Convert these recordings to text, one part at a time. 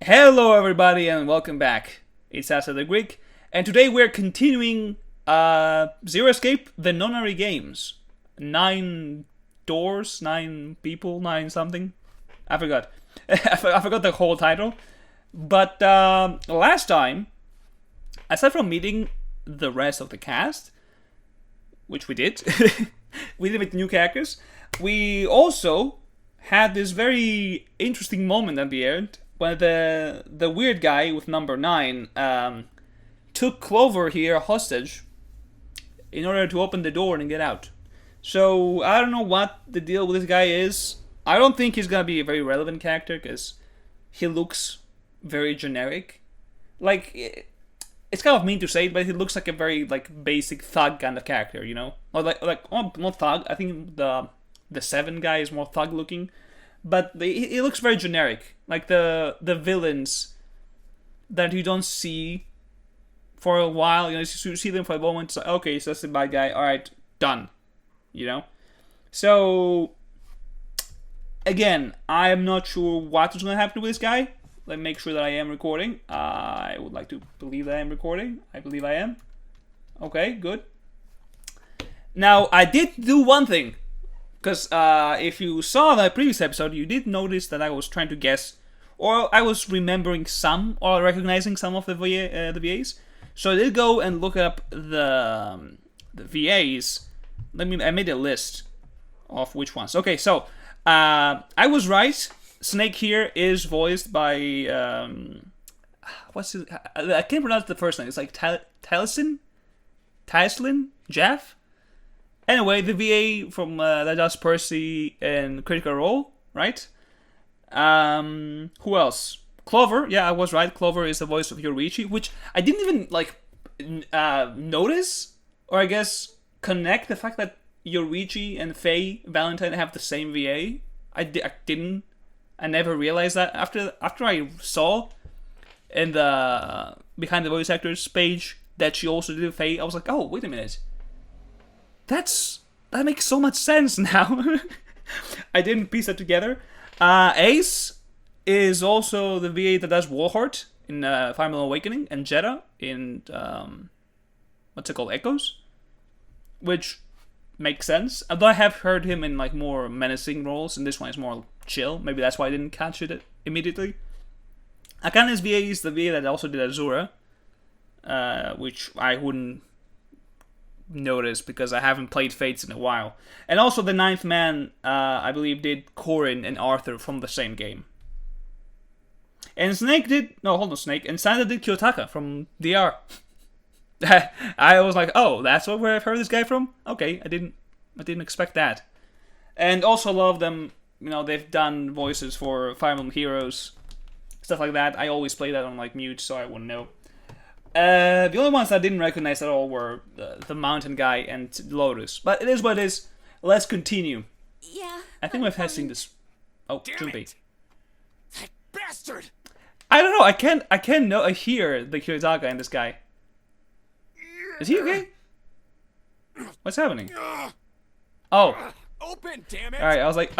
Hello everybody and welcome back. It's Asa the Greek, and today we're continuing Zero Escape, the Nonary games. 9 doors, 9 people, 9 something. I forgot. I forgot the whole title. But last time, aside from meeting the rest of the cast, which we did, we did with new characters, we also had this very interesting moment at the end when the weird guy with number 9 took Clover here hostage in order to open the door and get out. So I don't know what the deal with this guy is. I don't think he's gonna be a very relevant character because he looks very generic. Like, it's kind of mean to say it, but he looks like a very basic thug kind of character, you know? Or not thug. I think the 7 guy is more thug looking. But he looks very generic, like the villains that you don't see for a while. You know, you see them for a moment. It's like, okay, so that's the bad guy. All right, done. You know. So again, I am not sure what is going to happen with this guy. Let me make sure that I am recording. I would like to believe that I am recording. I believe I am. Okay, good. Now I did do one thing. Because if you saw the previous episode, you did notice that I was trying to guess, or I was remembering some, or recognizing some of the VAs. So I did go and look up the VAs. I made a list of which ones. Okay, so I was right. Snake here is voiced by what's his? I can't pronounce the first name. It's like Tyslin, Jeff. Anyway, the VA from that does Percy and Critical Role, right? Who else? Clover, yeah, I was right. Clover is the voice of Yoruichi, which I didn't even notice, or I guess connect the fact that Yoruichi and Faye Valentine have the same VA. I didn't. I never realized that after I saw in the behind the voice actors page that she also did Faye. I was like, oh, wait a minute. That makes so much sense now. I didn't piece that together. Ace is also the VA that does Warheart in Fire Emblem Awakening, and Jetta in what's it called, Echoes, which makes sense. Although I have heard him in more menacing roles, and this one is more chill. Maybe that's why I didn't catch it immediately. Akane's VA is the VA that also did Azura, which I wouldn't notice because I haven't played Fates in a while. And also the 9th man, I believe, did Corin and Arthur from the same game. And Snake did... No, hold on, Snake. And Santa did Kiyotaka from DR. I was like, oh, that's where I've heard this guy from? Okay, I didn't expect that. And also a lot of them, they've done voices for Fire Emblem Heroes, stuff like that. I always play that on mute, so I wouldn't know. The only ones I didn't recognize at all were the mountain guy and Lotus. But it is what it is. Let's continue. Yeah. I think we've seen this. Oh, Junpei. That bastard! I don't know. I can't hear the Kiyotaka in this guy. Is he okay? What's happening? Oh. Open, damn it! All right. I was like,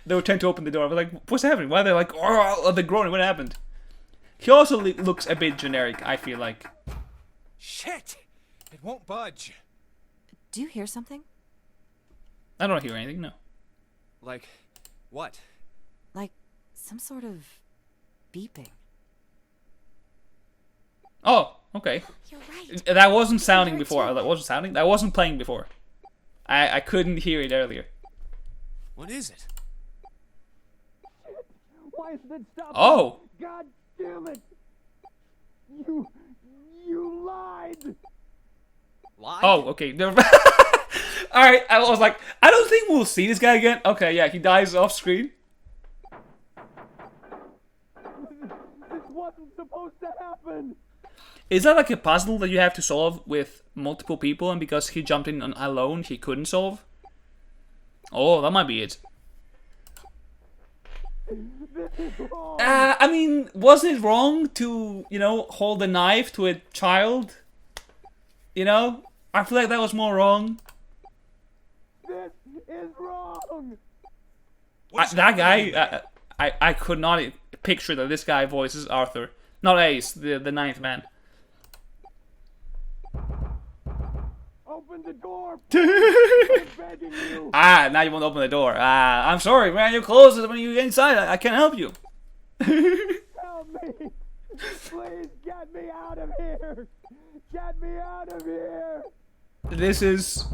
they were trying to open the door. I was like, what's happening? Why are they like, oh, they're groaning? What happened? He also looks a bit generic, I feel like. Shit! It won't budge. Do you hear something? I don't hear anything, no. Like, what? Like some sort of beeping. Oh, okay. You're right. That wasn't sounding before. That wasn't sounding. That wasn't playing before. I couldn't hear it earlier. What is it? Why isn't it stopping? Oh! God damn it! You lied! Lied? Oh, okay. Alright, I was like, I don't think we'll see this guy again. Okay, yeah, he dies off screen. This wasn't supposed to happen! Is that like a puzzle that you have to solve with multiple people, and because he jumped in on alone, he couldn't solve? Oh, that might be it. This is wrong! I mean, was it wrong to, hold a knife to a child? I feel like that was more wrong. This is wrong! That guy, I could not picture that this guy voices Arthur, not Ace, the ninth man. Open the door! I'm begging you! Ah, now you won't open the door. Ah, I'm sorry, man. You close it when you get inside. I can't help you. Help me! Please get me out of here! Get me out of here! This is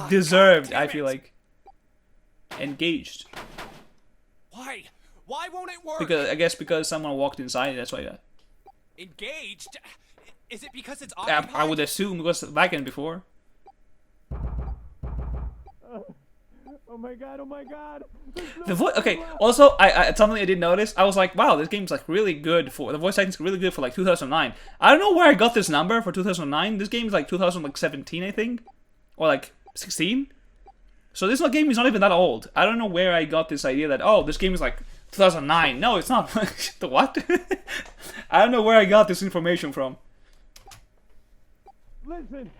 deserved, I feel like. Engaged. Why? Why won't it work? Because I guess because someone walked inside, that's why. Engaged? Is it because it's I occupied? would assume it was lagging before. Oh my god, oh my god! The voice. Okay. Also, I something I did notice. I was like, wow, this game's like really good for the voice acting's really good for like 2009. I don't know where I got this number for 2009. This game's like 2017, I think, or like 16. So this game is not even that old. I don't know where I got this idea that this game is like 2009. No, it's not. The what? I don't know where I got this information from. Listen,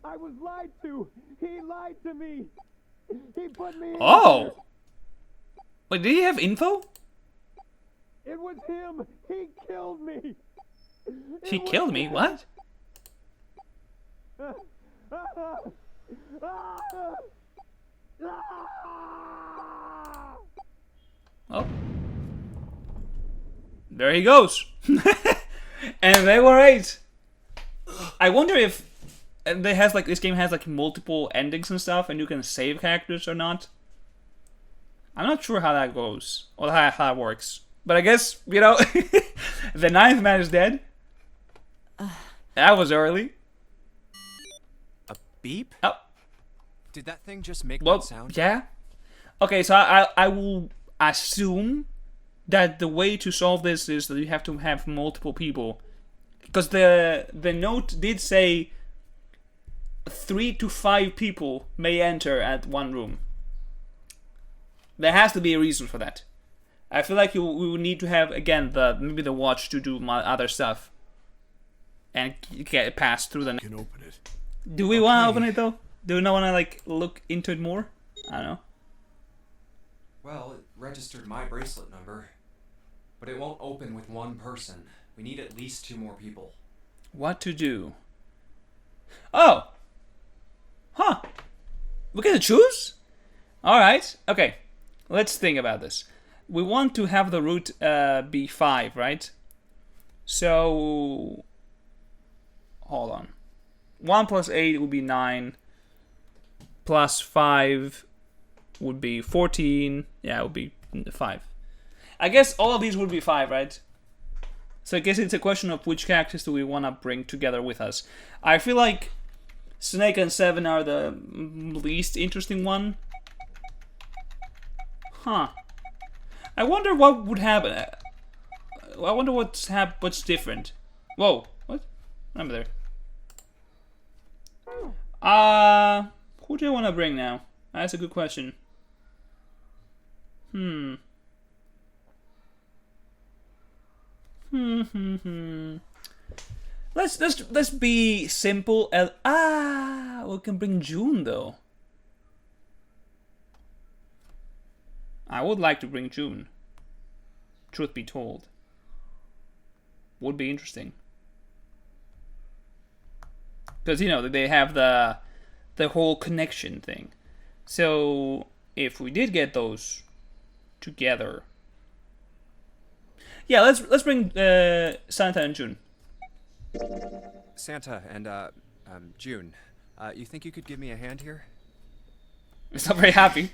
I was lied to. He lied to me. He put me in Oh. here. Wait, did he have info? It was him. He killed me. He killed me? What? Oh. There he goes. And they were 8. I wonder if this game has like multiple endings and stuff, and you can save characters or not. I'm not sure how that goes or how that works. But I guess, the 9th man is dead. That was early. A beep? Oh, Did that thing just make well, that sound? yeah. Okay, so I will assume that the way to solve this is that you have to have multiple people, because the note did say 3 to 5 people may enter at one room. There has to be a reason for that. I feel like we would need to have again maybe the watch to do my other stuff and get past through the. Can open it. Do we want to open it though? Do we not want to like look into it more? I don't know. Well, it registered my bracelet number, but it won't open with one person. We need at least 2 more people. What to do? Oh! Huh. We get to choose? Alright, okay. Let's think about this. We want to have the root be 5, right? So... Hold on. 1 plus 8 would be 9. Plus 5 would be 14. Yeah, it would be 5. I guess all of these would be 5, right? So I guess it's a question of which characters do we want to bring together with us. I feel like Snake and 7 are the least interesting one. Huh. I wonder what would happen. I wonder what's different. Whoa, what? Remember there. Who do you want to bring now? That's a good question. Let's be simple. We can bring June though. I would like to bring June. Truth be told, would be interesting because they have the whole connection thing. So if we did get those together, yeah, let's bring Santa and June. Santa and June, you think you could give me a hand here? It's not very happy.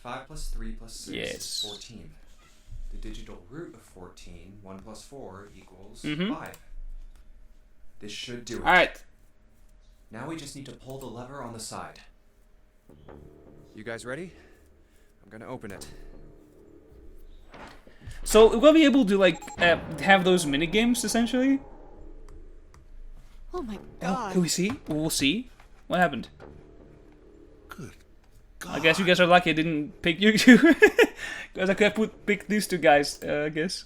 5 plus 3 plus 6 Yes. is 14. The digital root of 14, 1 plus 4 equals Mhm. 5. This should do it. Alright. Now we just need to pull the lever on the side. You guys ready? I'm gonna open it. So we're gonna be able to have those mini games essentially. Oh my Oh, god. can we see? We'll see. What happened? Good God. I guess you guys are lucky I didn't pick you two. Because I could have picked these two guys, I guess.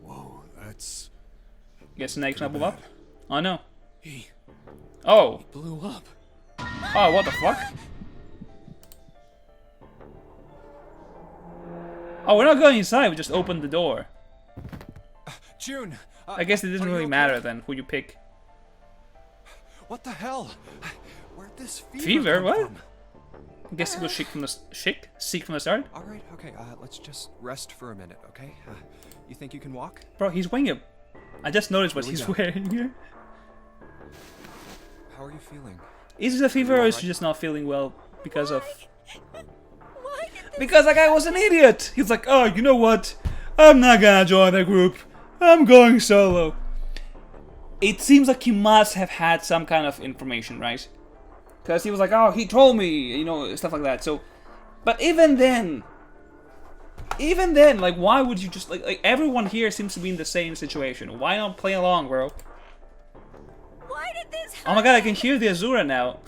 Whoa, that's... Guess next up up. Oh no. He Oh. blew up. Oh, what the fuck? Oh, we're not going inside. We just opened the door. June. I guess it doesn't are you really okay? matter then who you pick. What the hell? Where'd this Fever? come What? from? I guess it was sick from the Seek from the start. All right. Okay. Let's just rest for a minute. Okay. You think you can walk? Bro, he's wearing a. I just noticed what Here we he's go. wearing here. How are you feeling? Is it a fever or You is he alright? just not feeling well because of? Why did this Because that guy was an idiot. He's like, oh, you know what? I'm not gonna join the group. I'm going solo. It seems like he must have had some kind of information, right? Because he was like, oh, he told me, you know, stuff like that. So, but even then, like, why would you just like everyone here seems to be in the same situation? Why not play along, bro? Why did this Oh my god, I can hear the Azura now.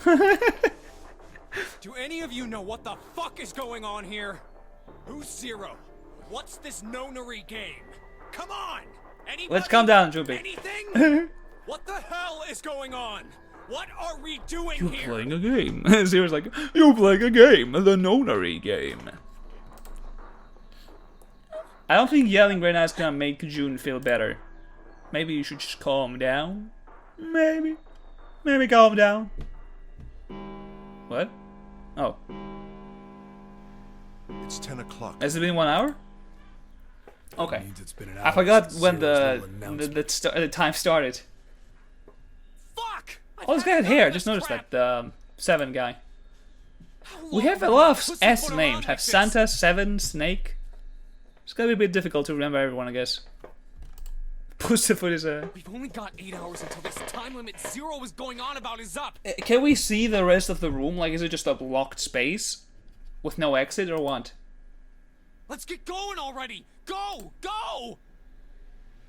Do any of you know what the fuck is going on here? Who's Zero? What's this nonary game? Come on! Anybody? Let's calm down, Juby. Anything? What the hell is going on? What are we doing You're here? playing a game. Zero's like, you're playing a game, the nonary game. I don't think yelling right now is gonna make June feel better. Maybe you should just calm down. Maybe calm down. What? Oh, It's 10 o'clock. has it been 1 hour? Okay. Means it's been an I hour forgot since when Zero's little announcement. the time started. Fuck! Oh, this guy had hair. I just noticed that. The 7 guy. How We long have a will lot of pussyfoot S around names. like Have this? Santa, 7, Snake. It's gonna be a bit difficult to remember everyone, I guess. Pussyfoot is a. We've only got 8 hours until this time limit Zero is going on about is up. Can we see the rest of the room? Like, is it just a locked space with no exit or what? Let's get going already! Go! Go!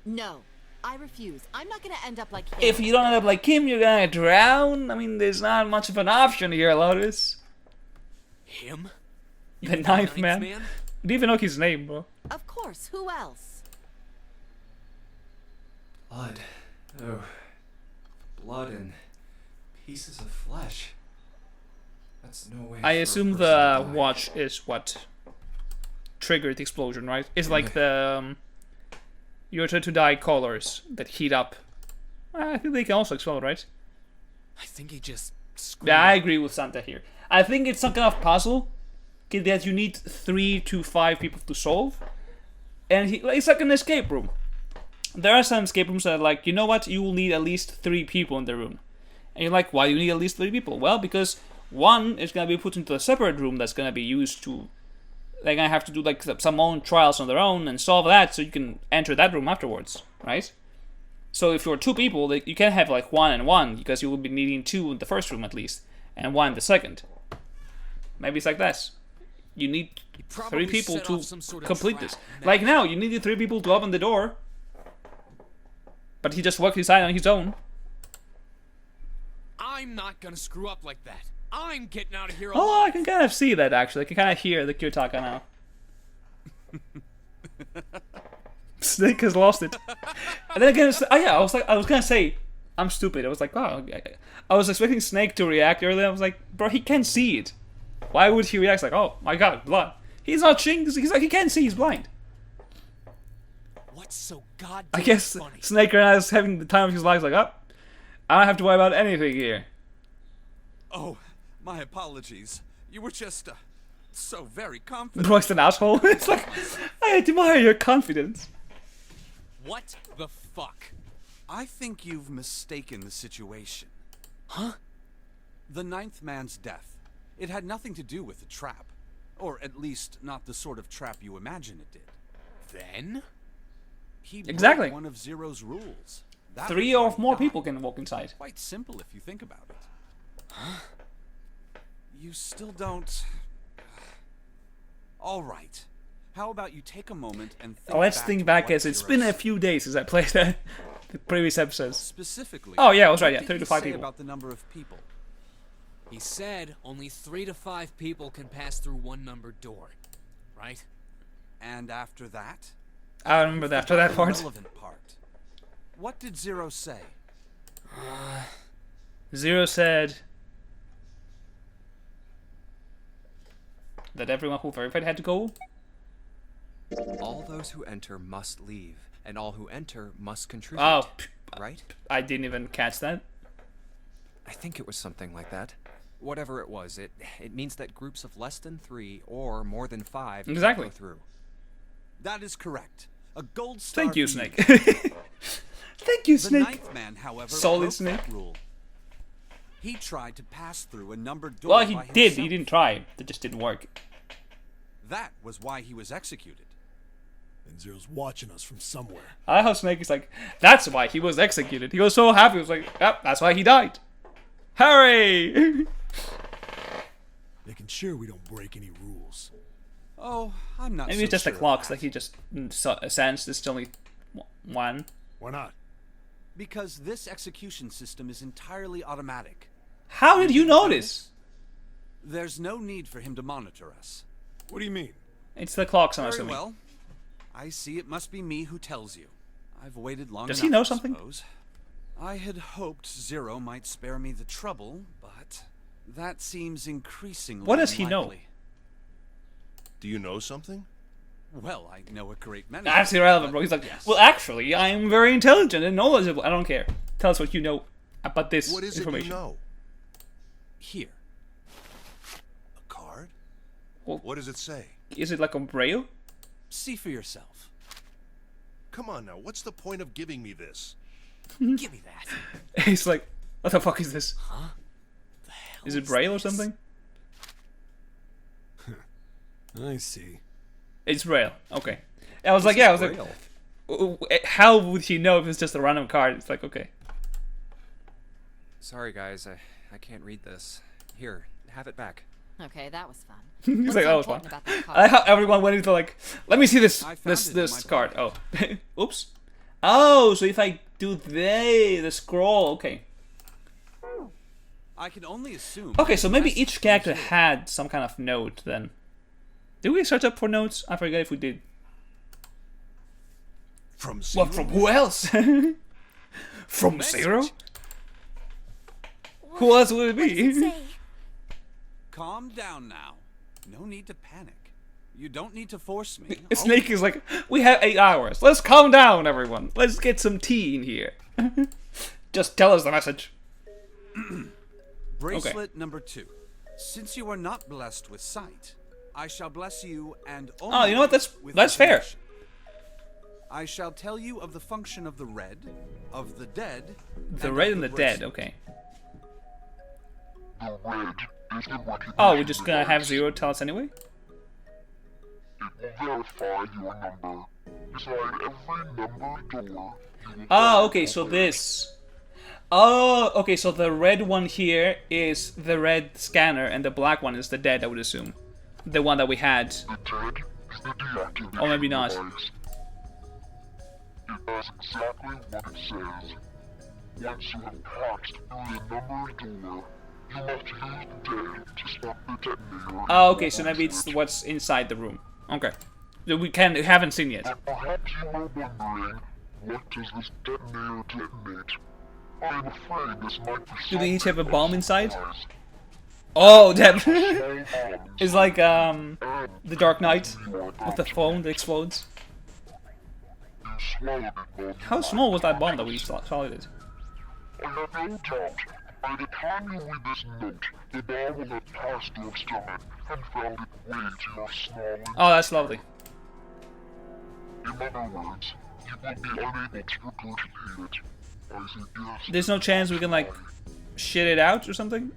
No, I refuse. I'm not gonna end up like him. If you don't end up like him, you're gonna drown. I mean, there's not much of an option here, Lotus. Him? The ninth man. I didn't even know his name, bro. Of course, who else? Blood. Oh. Blood and pieces of flesh. That's no way. I for a assume person the to die. watch is what triggered the explosion, right? It's like the your turn to die colors that heat up. I think they can also explode, right? I think he just screwed Yeah, I up. agree with Santa here. I think it's some kind of puzzle that you need 3 to 5 people to solve, and it's like an escape room. There are some escape rooms that are like, you know what, you will need at least 3 people in the room, and you're like, why do you need at least 3 people? Well, because one is gonna be put into a separate room that's gonna be used to. They're gonna have to do like some own trials on their own and solve that, so you can enter that room afterwards, right? So if you're 2 people, you can have like 1 and 1 because you will be needing 2 in the first room at least, and 1 in the second. Maybe it's like this. You need 3 probably people set to off some sort of complete trap. this. Like now, you needed 3 people to open the door, but he just worked inside on his own. I'm not gonna screw up like that. I'm getting out of here Oh, alive. I can kind of see that actually. I can kind of hear the Kyotaka now. Snake has lost it. And then again, oh yeah, I was gonna say, I'm stupid. I was like, wow. I was expecting Snake to react earlier. I was like, bro, he can't see it. Why would he react like, oh my god, blood? He's not seeing. He's like, he can't see. He's blind. What's so goddamn I guess funny? Snake right now is having the time of his life. Like, oh, I don't have to worry about anything here. Oh, my apologies. You were just, so very confident. Bro's an asshole. It's like, I admire your confidence. What the fuck? I think you've mistaken the situation. Huh? The ninth man's death. It had nothing to do with the trap. Or at least, not the sort of trap you imagine it did. Then? He Exactly. broke one of Zero's rules. That 3 was why or he more died. people can walk inside. Quite simple if you think about it. Huh? You still don't... All right. How about you take a moment and think Let's think to back what as it's Zero been a said. few days since I played the previous episodes. Specifically... Oh, yeah, I was right, yeah, what 3 did to he 5 say people. about the number of people? He said only 3 to 5 people can pass through one numbered door. Right? And after that? I remember that after that The part. relevant part. What did Zero say? Zero said that everyone who verified had to go. All those who enter must leave, and all who enter must contribute. Oh, right? I didn't even catch that. I think it was something like that. Whatever it was, it means that groups of less than 3 or more than 5 can Exactly. go through. That is correct. A gold star. Thank you, for Snake. Thank you, The Snake. ninth man, however, Solid broke Snake. that rule. He tried to pass through a numbered door Well, he by did. himself. He didn't try. It just didn't work. That was why he was executed. And Zero's watching us from somewhere. I like how Snake is like, that's why he was executed. He was so happy. He was like, yep, that's why he died. Hooray! Making sure we don't break any rules. Oh, I'm not Maybe so it's just sure the of clocks. that. Like he just sensed it's only one. Why not? Because this execution system is entirely automatic. How did you notice? There's no need for him to monitor us. What do you mean? It's the clocks, I'm Very assuming. well. I see it must be me who tells you. I've waited long Does enough, he know I something? suppose. I had hoped Zero might spare me the trouble, but that seems increasingly What does he know? unlikely. Do you know something? Well, I know a great many. That's things, irrelevant, but bro. He's like, yes. well, actually, I am very intelligent and knowledgeable. I don't care. Tell us what you know about this What is it information. you know? Here. A card? Well- What does it say? Is it like a braille? See for yourself. Come on now, what's the point of giving me this? Give me that. He's like, what the fuck is this? The hell Is it braille or this? something? I see. It's braille. Okay. I was like, yeah, I was like, how would he know if it's just a random card? It's like, okay. Sorry, guys, I can't read this. Here, have it back. Okay, that was fun. He's What's like, so that was fun. important about that I card? how everyone went into like, let me see this I found it in my card. Oh, oops. Oh, so if I do the scroll, okay. I can only assume. Okay, so maybe Yes, each character had some kind of note then. Did we search up for notes? I forget if we did. From Zero? What, from who else? From Message. Zero? Who else would it What does it be? say? Calm down now. No need to panic. You don't need to force me. Snake is like, we have 8 hours. Let's calm down, everyone. Let's get some tea in here. Just tell us the message. Bracelet number 2. Since you are not blessed with sight, I shall bless you and only Oh, you know what? with That's fair. information. I shall tell you of the function of the red, of the dead, The and red of and the bracelet. dead, okay. The red is the recognition. Oh, we're just gonna have Zero tell us anyway? It will verify your number. Beside every numbered door, you will Oh, find okay, so a this. Oh, okay, so the red one here is the red scanner, and the black one is the dead, I would assume. The one that we had. The dead is the deactivation Or maybe not. device. It does exactly what it says. Once you have passed through the numbered door, you must use dead to stop the detonator. Oh, okay, so maybe it's what's inside the room. Okay. So we haven't seen yet. But perhaps you are wondering, what does this detonator detonate? I'm afraid this might be Do they each have a something bomb inside? surprise. Oh, that Small bombs it's like and the Dark Knight you are with the about phone that explodes. You swallowed it, Bob. How small was that bomb that we swallowed it? I have no doubt, by the time you read this note, the bomb will have passed your stomach and found its way to your small Oh, that's lovely. In other words, you will be unable to regurgitate it. I suggest... There's no chance we can like shit it out or something?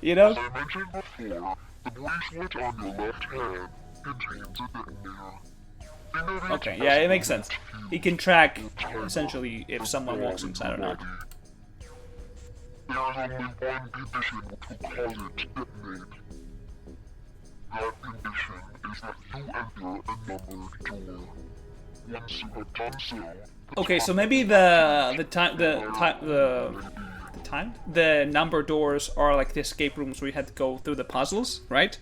You know? As I mentioned before, the bracelet on your left hand contains a detonator. Think of it Okay, as yeah, a it makes sense. remote He can track essentially if someone walks inside or not. There is only one condition which will cause it to detonate. That condition is that you enter a numbered door. Once you have done so, Okay, so maybe the number doors are like the escape rooms where you had to go through the puzzles, right?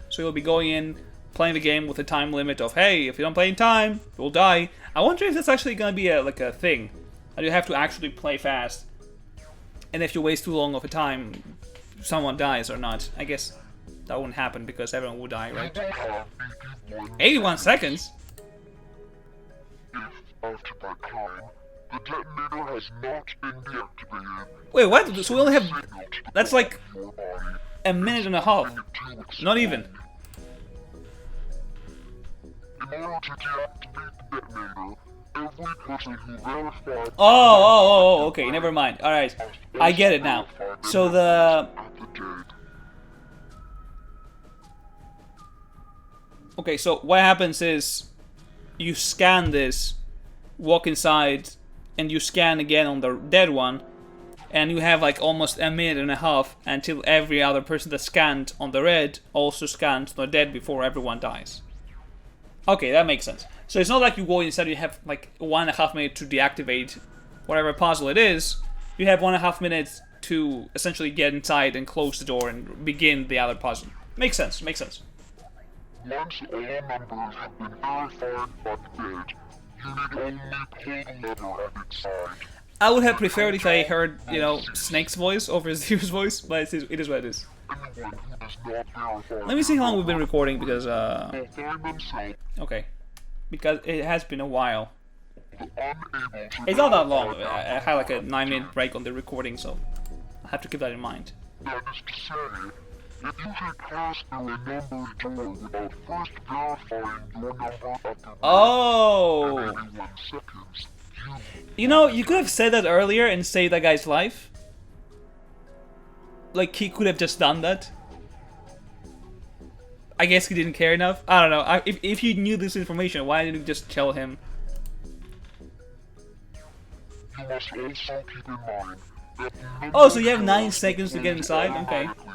So you'll be going in, playing the game with a time limit of, hey, if you don't play in time, you'll die. I wonder if that's actually gonna be like a thing, and you have to actually play fast. And if you waste too long of a time, someone dies or not. I guess that wouldn't happen because everyone would die, right? You will have BT-1 81 seconds? if, after that time, the detonator has not been deactivated. Wait, what? So we only have... Signal to the That's like your body. a minute and a half. Not even. In order to deactivate the detonator, every person who verified Oh, okay, never mind. Alright, I get it now. So the... at the gate. Okay, so what happens is you scan this, walk inside, and you scan again on the dead one, and you have like almost a minute and a half until every other person that scanned on the red also scans on the dead before everyone dies. Okay, that makes sense. So it's not like you go inside, you have like 1.5 minutes to deactivate whatever puzzle it is. You have 1.5 minutes to essentially get inside and close the door and begin the other puzzle. Makes sense, makes sense. Once all numbers have been verified by the gate, you need only pull the lever at its side. I would have preferred if I heard, you know, Snake's voice over Zero's voice, but it is what it is. Anyone who does not verify Let me see how long we've been recording, because, will find themselves okay. Because it has been a while. unable to It's not that long. I had like a 9-minute break on the recording, so I have to keep that in mind. That is to say, if you should pass through a numbered door without first verifying your number at the Oh! 81 seconds, You know, you could have said that earlier and saved that guy's life. Like, he could have just done that. I guess he didn't care enough. I don't know. If you knew this information, why didn't you just tell him? you must also keep in mind that the Oh, so you have 9 seconds to get inside? Okay. automatically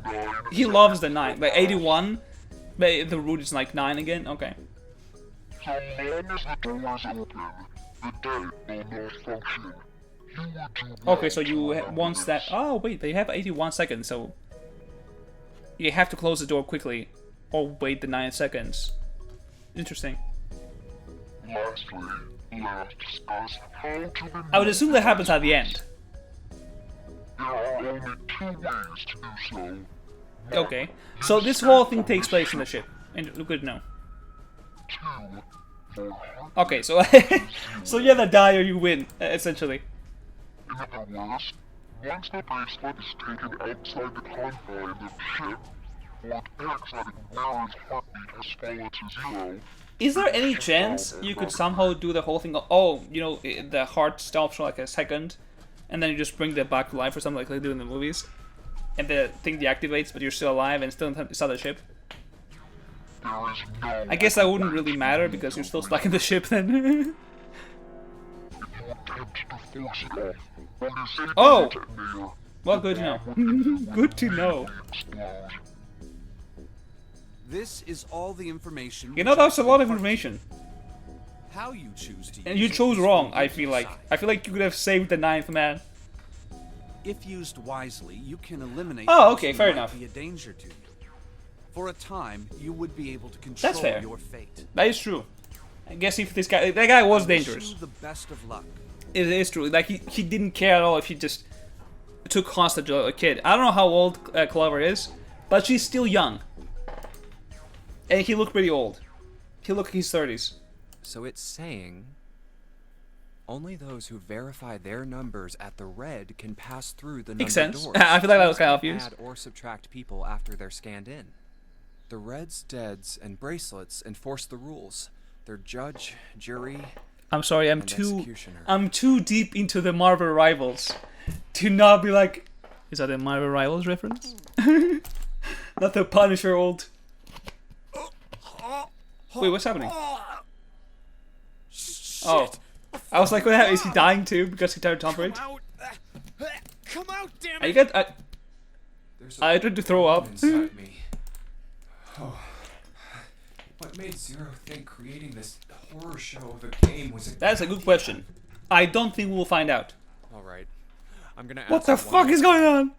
after 9 He loves the 9. But 81? But the route is like 9 again? Okay. So long as the door is open, the gate will not function. You would do Okay, so well you to once that... Oh, wait, but you have 81 seconds, so... You have to close the door quickly. Or wait the 9 seconds. Interesting. Lastly, let us discuss how to I would assume that happens at the end. There are only 2 ways to do so. Okay. So this whole thing takes place in the ship. And good to know. 2, your heart. Okay, so... so you either die or you win, essentially. In other words, once the bracelet is taken outside the confines of the ship, or checks that Ignora's heartbeat has fallen to 0, Is there any chance you could somehow do the whole thing of, oh, you know, the heart stops for like a second, and then you just bring that back to life or something like they do in the movies, and the thing deactivates, but you're still alive and still inside the ship? there is no I guess that wouldn't really matter because you're still stuck in the ship then. attempt to force it off. When you say Oh! detonator, Well, good to know. Good to know. explode. This is all the information. You know, that's a lot of information. How you choose to And use you it chose is wrong, for I you feel to like. decide. I feel like you could have saved the 9th man. If used wisely, you can eliminate Oh, those okay, who fair might enough. be a danger to you. For a time, you would be able to control That's fair. your fate. That is true. I guess if this guy... That guy was I wish dangerous. you the best of luck. It is true. Like, he didn't care at all if he just took hostage a kid. I don't know how old Clover is, but she's still young. And he looked pretty old. He looked in his 30s. So it's saying only those who verify their numbers at the red can pass through the Makes numbered sense. doors. I feel like that was kind of Can't obvious. add or subtract people after they're scanned in. The reds, deads, and bracelets enforce the rules. They're judge, jury, I'm sorry, and executioner. I'm too deep into the Marvel Rivals to not be like, is that a Marvel Rivals reference? Not the Punisher old. Wait, what's happening? Oh, I was like, what happened? Is he dying too because he turned Tom Brady? Out! Come out, damn I it! got. There's I tried to throw up. inside me. Oh. What made Zero think creating this horror show of a game was a That's a good question. I don't think we'll find out. Alright. I'm gonna What the answer one fuck is going on?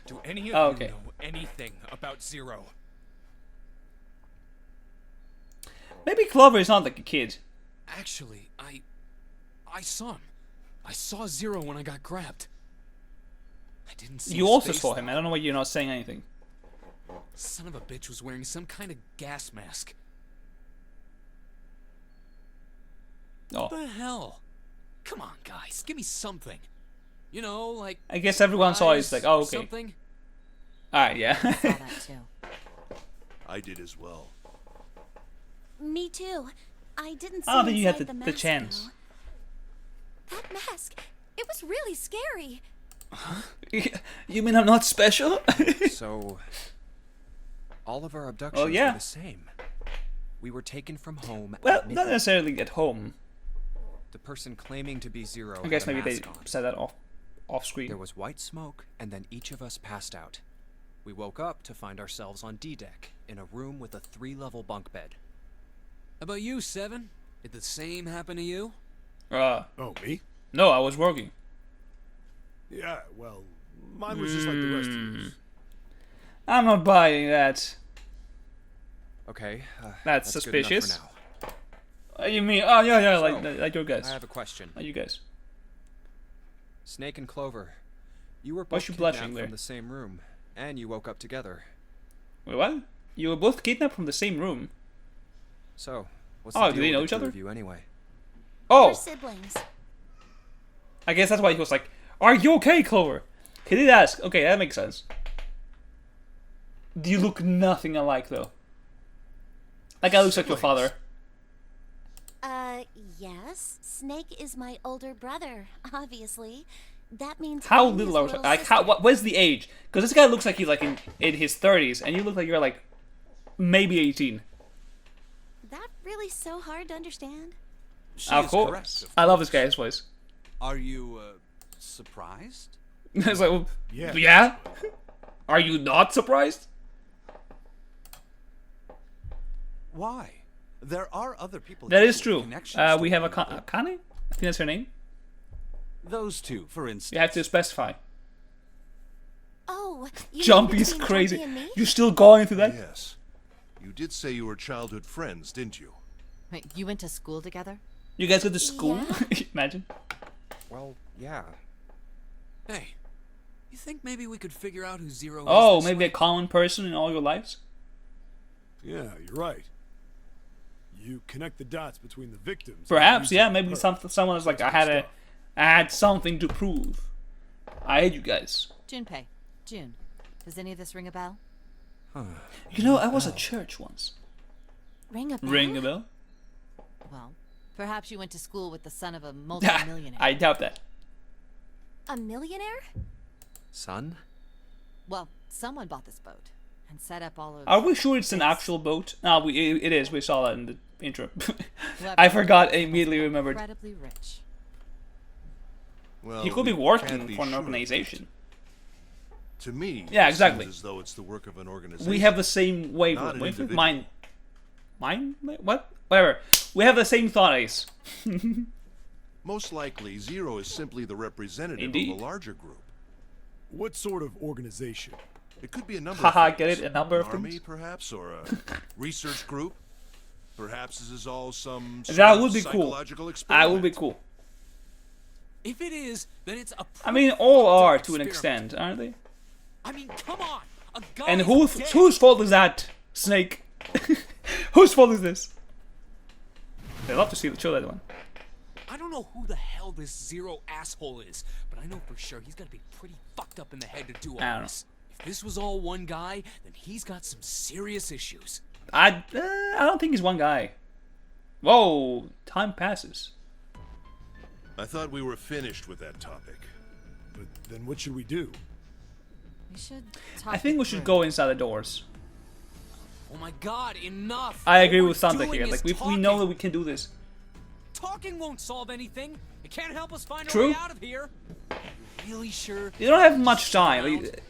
Do any of Oh, you okay. know anything about Zero? Maybe Clover is not like a kid. Actually, I saw him. I saw Zero when I got grabbed. I didn't see You his also face, saw him. though. I don't know why you're not saying anything. Son of a bitch was wearing some kind of gas mask. Oh, What the hell? Come on, guys, give me something. You know, like. I guess everyone saw it. It's like, oh, okay. Something. Alright, yeah. Saw that too. I did as well. Me too. I didn't see I don't think you had inside the mask, chance. though. That mask, it was really scary. You mean I'm not special? So, all of our abductions yeah. were the same. We were taken from home Well, at not midnight. necessarily at home. The person claiming to be Zero I guess had a maybe they mask on. said that off screen. There was white smoke, and then each of us passed out. We woke up to find ourselves on D-deck, in a room with a 3-level bunk bed. How about you, Seven? Did the same happen to you? Oh, me? No, I was working. Yeah, well, mine was just like the rest of yours. I'm not buying that. Okay, That's good suspicious. enough for now. You mean? Oh yeah, So, like your guys. I have a question. Like you guys. Snake and Clover, you were Why both is she blushing kidnapped there? from the same room, and you woke up together. Wait, what? You were both kidnapped from the same room. So, what's Oh, the do deal they know with each the other? two of you anyway? Oh, We're siblings. I guess that's why he was like, "Are you okay, Clover?" He did ask. Okay, that makes sense. You look nothing alike, though. That guy looks like your father. Yes. Snake is my older brother, obviously. That means How I'm his little are we? little Like, how? sister. What's the age? Because this guy looks like he's like in his 30s, and you look like you're like maybe 18. That really so hard to understand? She Of is course. correct, of I love this course. guy's voice. Are you, surprised? It's like, well, Yeah. yeah. Are you not surprised? Why? There are other people That here is with true. connections We to have one Akane. another. I think that's her name. Those two, for instance. You have to specify. Oh, you Jumpy's between crazy. Jumpy and me? You still going through that? Yes. You did say you were childhood friends, didn't you? Wait, you went to school together? You guys go to school? Yeah. Imagine. Well, yeah. Hey, you think maybe we could figure out who Zero is? Oh, this maybe a way? common person in all your lives? Yeah, you're right. You connect the dots between the victims. Perhaps, and yeah. you Maybe hurt. someone is like, I had something to prove. I hate you guys. Junpei. June. Does any of this ring a bell? You know, I was at church once. Ring a bell? Ring a bell? Well, perhaps you went to school with the son of a multi-millionaire. I doubt that. A millionaire? Son? Well, someone bought this boat and set up all of. Are we sure it's an actual boat? No, it is. We saw that in the intro. Whoever I forgot. I was immediately remembered. Incredibly rich. Well, He could be we working can't be for an sure of organization. that. To me, Yeah, it exactly. seems as though it's the work of an organization. We have the same Not wavelength. an Wavelength? individual. Mine? What? Whatever. We have the same thought, Ace. Most likely, Zero is simply the representative Indeed. of a larger group. What sort of organization? It could be a number Haha, of get things. it? A number An of army, things? perhaps, or a research group. Perhaps this is all some sort That of would be cool. psychological That experiment. would be cool. If it is, then it's a. I mean, all pretty are fucked to an up extent, aren't they? I mean, come on. A guy And is dead. whose fault is that, Snake? Whose fault is this? I'd love to see the show that one. I don't know who the hell this Zero asshole is, but I know for sure he's gotta be pretty fucked up in the head to do all I don't know. this. If this was all one guy, then he's got some serious issues. I don't think he's one guy. Whoa, time passes. I thought we were finished with that topic. But then what should we do? We should talk I think it we should through. go inside the doors. Oh my god, enough! I agree All with we're Santa doing here. is Like, we know that talking. we can do this. Talking won't solve anything. It can't help us find True. our way out of here. You're really sure? You don't have much time. Around? Like,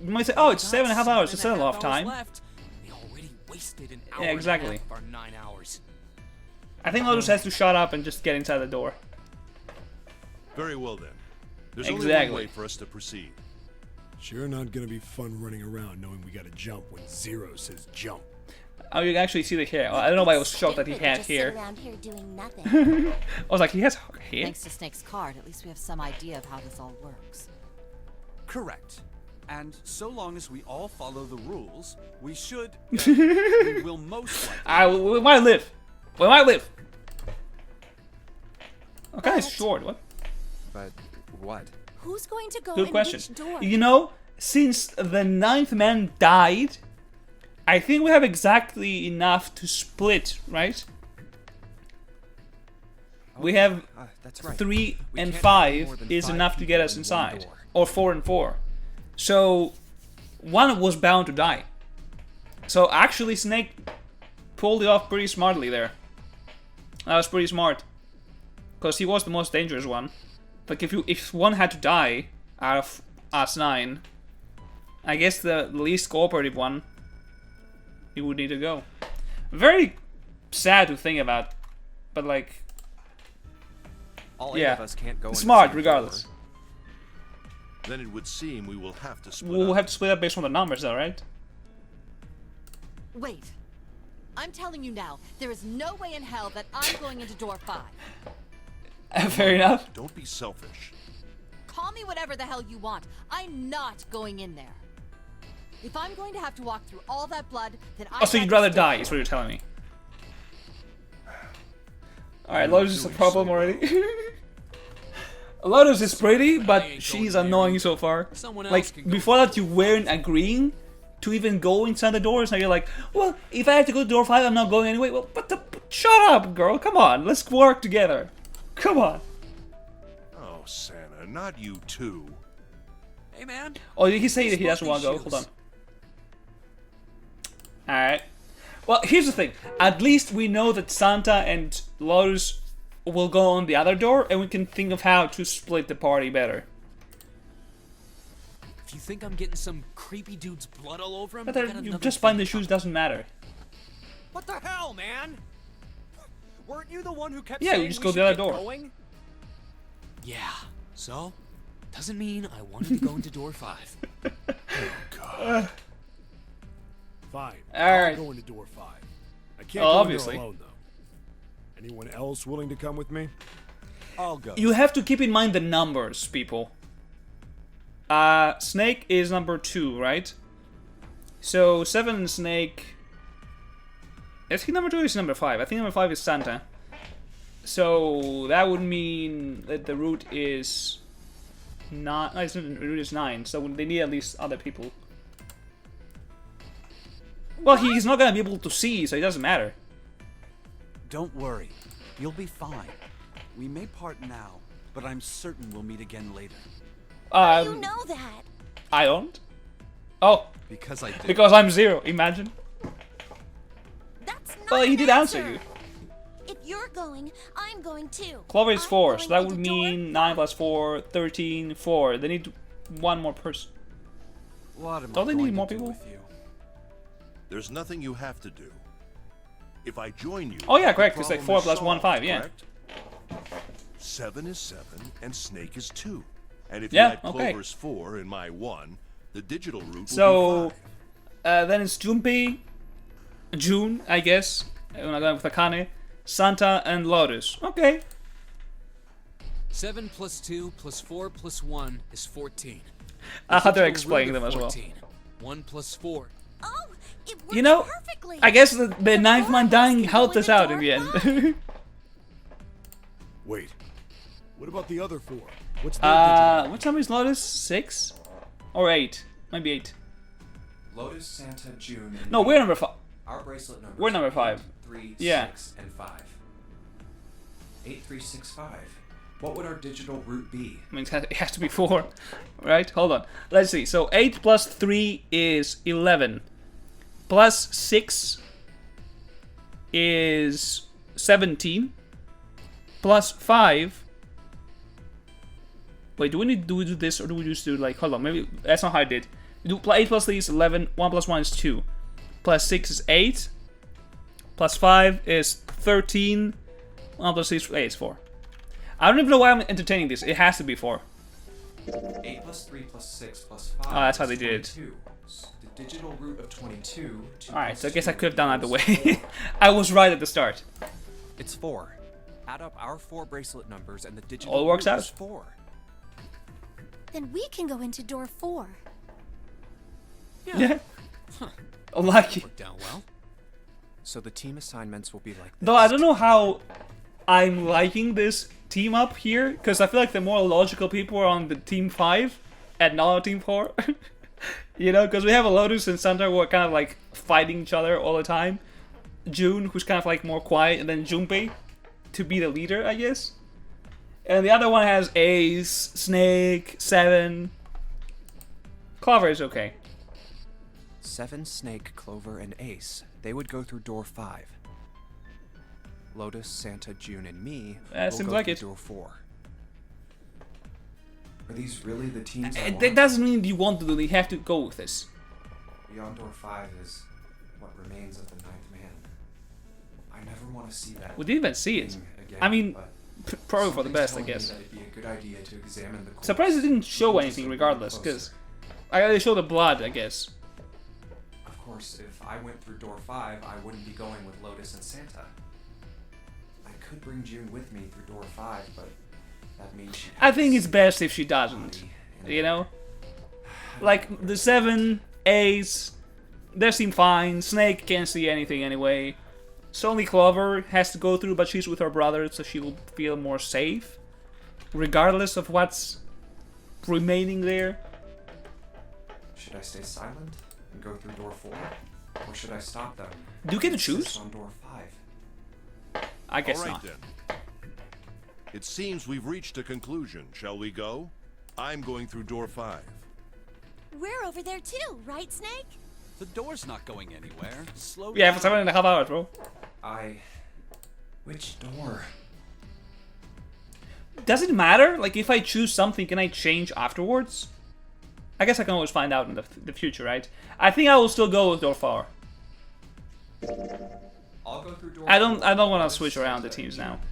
you might say, oh, it's We've got 7.5 hours. 7.5 It's not a lot of hours time. left. We already wasted an hour Yeah, exactly. and a half of our 9 hours. I think Lotus has to shut up and just get inside the door. Very well then. There's only Exactly. one way for us to proceed. Sure not gonna be fun running around knowing we gotta jump when Zero says jump. Oh, you can actually see the hair. I don't know why I was shocked that he Stupid to had just sit hair. around here doing nothing. I was like, he has hair? Thanks to Snake's card, at least we have some idea of how this all works. Correct. And so long as we all follow the rules, we should. We will most likely. We might live. We might live. Okay, it's short. What? But what? Who's going to go Good in question. which door? You know, since the 9th man died, I think we have exactly enough to split, right? We have That's right. 3 We and can't have 5 more than is 5 enough to get people us in one inside. door. Or 4 and 4. So, one was bound to die. So actually Snake pulled it off pretty smartly there. That was pretty smart. Because he was the most dangerous one. Like if one had to die out of us 9, I guess the least cooperative one, he would need to go. Very sad to think about. But like, All 8 yeah, of us can't go in the smart same regardless. door. Then it would seem we will have to split We'll up. have to split up based on the numbers though, right? Wait. I'm telling you now, there is no way in hell that I'm going into door 5. Fair enough. Don't be selfish. Call me whatever the hell you want. I'm not going in there. If I'm going to have to walk through all that blood, then I. Oh, so you'd rather die, is what you're telling me. Alright, Lotus is a problem already. Lotus is pretty, but she's annoying so far. Someone else Like, can go. before that you weren't agreeing to even go inside the doors, now you're like, well, if I have to go to door 5, I'm not going anyway. Well, shut up, girl, come on, let's work together. Come on. Oh, Santa, not you too. Hey, man. Oh, did he say that he doesn't want to go? Hold on. Alright. Well, here's the thing. At least we know that Santa and Lotus will go on the other door, and we can think of how to split the party better. If you think I'm getting some creepy dude's blood all over him, But you got you another just thing find the coming. shoes doesn't matter. What the hell, man? Weren't you the one who kept Yeah, saying we just we go should the other get door. going? Yeah. So, doesn't mean I wanted to go into door 5. Fine. Alright. I'll go into door 5. I can't Oh, go obviously. in there alone, though. Anyone else willing to come with me? I'll go. You have to keep in mind the numbers, people. Snake is number 2, right? So 7 and Snake. Is he number 2 or is he number 5? I think number 5 is Santa. So that would mean that the route is not. No, the route is 9. So they need at least other people. Well, he's not gonna be able to see, so it doesn't matter. Don't worry. You'll be fine. We may part now, but I'm certain we'll meet again later. You know that. I don't. Oh, Because I did. because I'm 0. Imagine. That's not Well, he an did answer you. If you're going, I'm going too. Clover is I'm 4, so going that would into door mean 9 plus 4, 13, 4. They need one more person. What am I Don't they need going to more do people? with you? There's nothing you have to do. If I join you... Oh, yeah, the correct. It's like problem 4 is plus 1, solved, 5, yeah. correct? 7 is 7, and Snake is 2. And if Yeah, you add okay. Clover's 4 and my 1, the digital route So, will be 5. then it's June, I guess. When I go with Akane, Santa, and Lotus. Okay. 7 plus 2 plus 4 plus 1 is 14. I had to Digital explain root them of as well. 14. 1 plus 4. Oh, it works You know, perfectly. I guess the 9th man dying can helped go us into out in the door end. Wait. What about the other 4? What's their digital? What number is Lotus? 6? Or 8? Maybe 8. Lotus, Santa, June, and No, we're number 5. our bracelet numbers. We're number 5. 3, Yeah. 6, and 5. 8365. What would our digital route be? I mean, it has to be 4, right? Hold on. Let's see. So 8 plus 3 is 11. Plus 6 is 17. Plus 5. Wait, do we do this or do we just do like, hold on, maybe that's not how I did. Do 8 plus 3 is 11, 1 plus 1 is 2. Plus 6 is 8. Plus 5 is 13. 1 plus 6 is 4. I don't even know why I'm entertaining this. It has to be 4. 8 plus 3 plus 6 plus 5. Oh, that's how is they did it. 22. The digital root of 22. Alright, so I guess I could have done either way. I was right at the start. It's 4. Add up our 4 bracelet numbers and the digital All works root out. is 4. Then we can go into door 4. Yeah. Unlucky. Worked out well. So the team assignments will be like this. Though I don't know how I'm liking this team up here, because I feel like the more logical people are on the team 5 and not on team 4. You know, because we have a Lotus and Santa who are kind of like fighting each other all the time. June, who's kind of like more quiet, and then Junpei to be the leader, I guess. And the other one has Ace, Snake, 7. Clover is okay. 7, Snake, Clover, and Ace. They would go through door 5. Lotus, Santa, June, and me will Seems go like through it. door 4. Are these really the teams I That want? doesn't mean you want to do it, you have to go with this. Beyond door 5 is what remains of the 9th man. I never want to see that. We didn't even see it. thing again, I mean, but probably for the something's best, I telling me guess. that it'd be a good idea to examine the corpse. Surprised it didn't show Just anything a little regardless, because closer. they show the blood, I guess. Of course, if I went through door 5, I wouldn't be going with Lotus and Santa. I could bring June with me through door 5, but that means she'd I have think to it's see best if she the doesn't. body and You know? Like, the 7, Ace, they seem fine. Snake can't see anything anyway. So only Clover has to go through, but she's with her brother, so she will feel more safe. Regardless of what's remaining there. Should I stay silent and go through door 4? Or should I stop them? Do you get to and choose? insist on door 5? I guess All right not. then. It seems we've reached a conclusion. Shall we go? I'm going through door 5. We're over there too, right, Snake? The door's not going anywhere. Slow Yeah, down. for 7.5 hours, bro. Which door? Does it matter? Like, if I choose something, can I change afterwards? I guess I can always find out in the future, right? I think I will still go with door 4. I'll go through door I don't 4. want to Lotus, switch around the Santa, teams and now. June.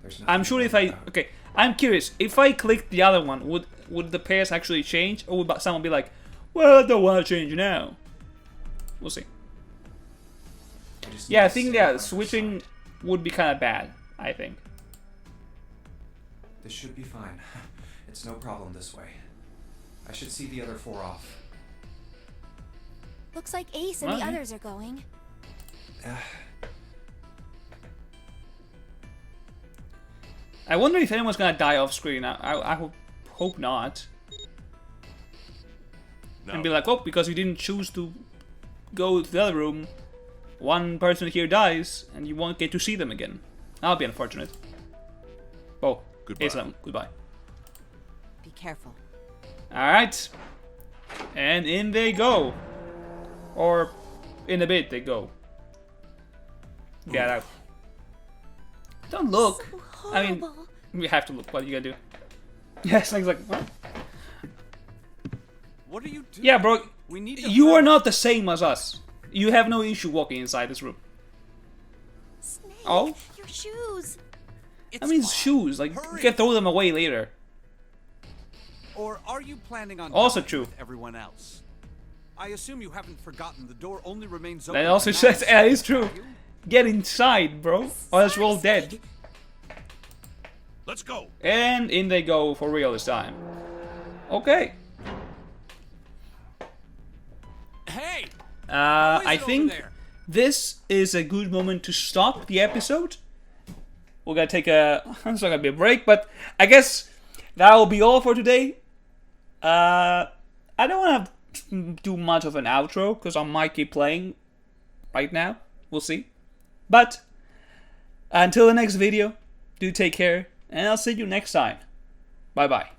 There's I'm nothing sure to if worry I... about. Okay, I'm curious. If I click the other one, would the pairs actually change? Or would someone be like, well, I don't want to change now? We'll see. I just need Yeah, I to think, stay yeah, on her switching side. would be kind of bad, I think. This should be fine. It's no problem this way. I should see the other 4 off. Looks like Ace and the Okay. others are going. I wonder if anyone's gonna die off screen. I hope not. Now, And be like, oh, because you didn't choose to go to the other room, one person here dies, and you won't get to see them again. That'll be unfortunate. Oh, Goodbye. Islam, goodbye. Be careful. Alright. And in they go. Or, in a bit, they go. Get out. Don't look. So I mean, horrible. we have to look. What are you gonna do? Yes, like, what? What are you doing? Yeah, bro. We need to You are hurry. not the same as us. You have no issue walking inside this room. Snake, Oh? your shoes. It's I mean, fine. shoes. Like, you Hurry. can throw them away later. Or are you planning on Also dying true. with everyone else? I assume you haven't forgotten the door only remains open. That also for says, nights. yeah, it's true. Get inside, bro. Or else we're all Sorry, dead. Snake. let's go. And in they go for real this time. Okay. Hey! I Who is it over think there? this is a good moment to stop the episode. We're gonna take a... It's not gonna be a break, but I guess that will be all for today. I don't want to do much of an outro, because I might keep playing right now. We'll see. But, until the next video, do take care, and I'll see you next time. Bye-bye.